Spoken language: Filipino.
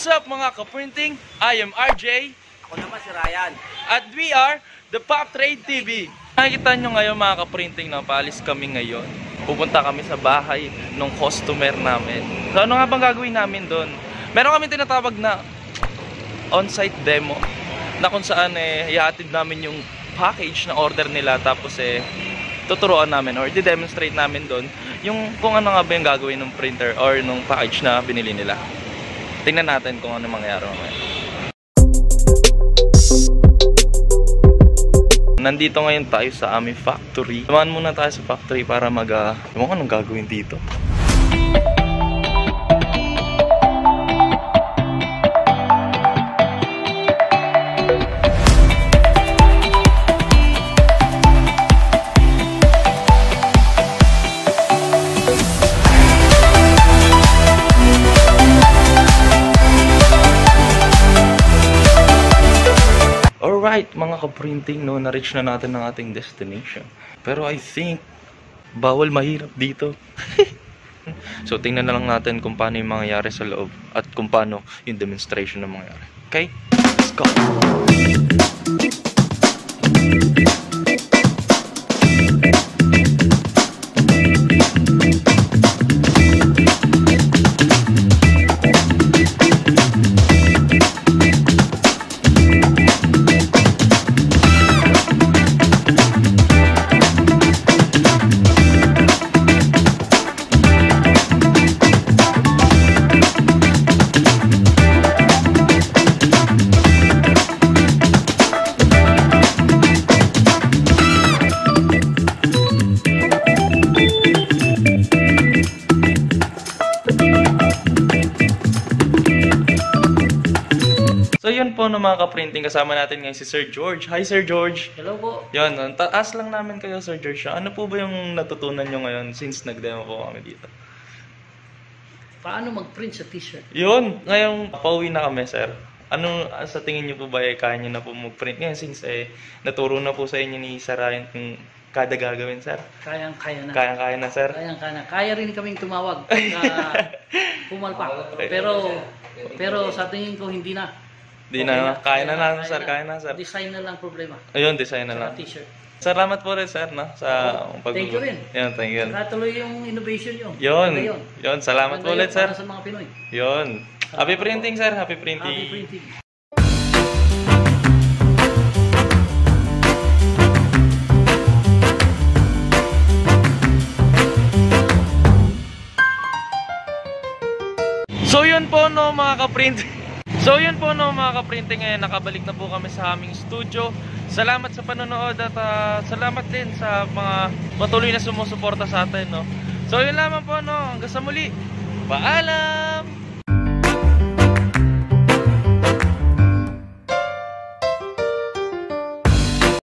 What's up mga kaprinting? I am RJ. Ako naman si Ryan. At we are the Pop Trade TV. Nakikita nyo ngayon mga kaprinting na paalis kami ngayon. Pupunta kami sa bahay ng customer namin. So ano nga bang gagawin namin doon? Meron kami tinatawag na on-site demo na kung saan ihatid namin yung package na order nila, tapos tuturuan namin or i-demonstrate namin doon yung kung ano nga ba yung gagawin ng printer or ng package na binili nila. Tingnan natin kung ano mangyayari mamaya. Nandito ngayon tayo sa aming factory. Samahan muna tayo sa factory para yung anong gagawin dito. Alright, mga ka-printing, no, na-reach na natin ang ating destination. Pero I think, bawal mahirap dito. So, tingnan na lang natin kung paano yung mangyayari sa loob at kung paano yung demonstration na mangyayari. Okay? Let's go! So yun po no mga ka-printing, kasama natin ngayon si Sir George. Hi Sir George! Hello po. Yun, taas lang namin kayo Sir George. Ano po ba yung natutunan nyo ngayon since nag-demo po kami dito? Paano mag-print sa t-shirt? Yun, ngayong pauwi na kami Sir. Ano sa tingin nyo po ba kaya nyo na po mag-print ngayon since naturo na po sa inyo ni Sir Ryan kung kada gagawin Sir? Kayang-kaya na. Kayang-kaya na Sir? Kayang-kaya na. Kaya rin kaming tumawag pumalpak. Pero sa tingin ko hindi na. Di na, kaya na lang Sir, kaya na Sir. Design na lang problema. Ayun, design na lang. Sa t-shirt. Salamat po rin Sir, no? Sa Thank you rin. Yun, thank you. Natuloy yung innovation nyo. Yun, salamat po ulit Sir. Para sa mga Pinoy. Yun. Happy printing Sir, happy printing. Happy printing. So yun po no mga ka-printing. Ngayon nakabalik na po kami sa aming studio. Salamat sa panonood at salamat din sa mga patuloy na sumusuporta sa atin, no. So yun lamang po no, hanggang sa muli. Paalam.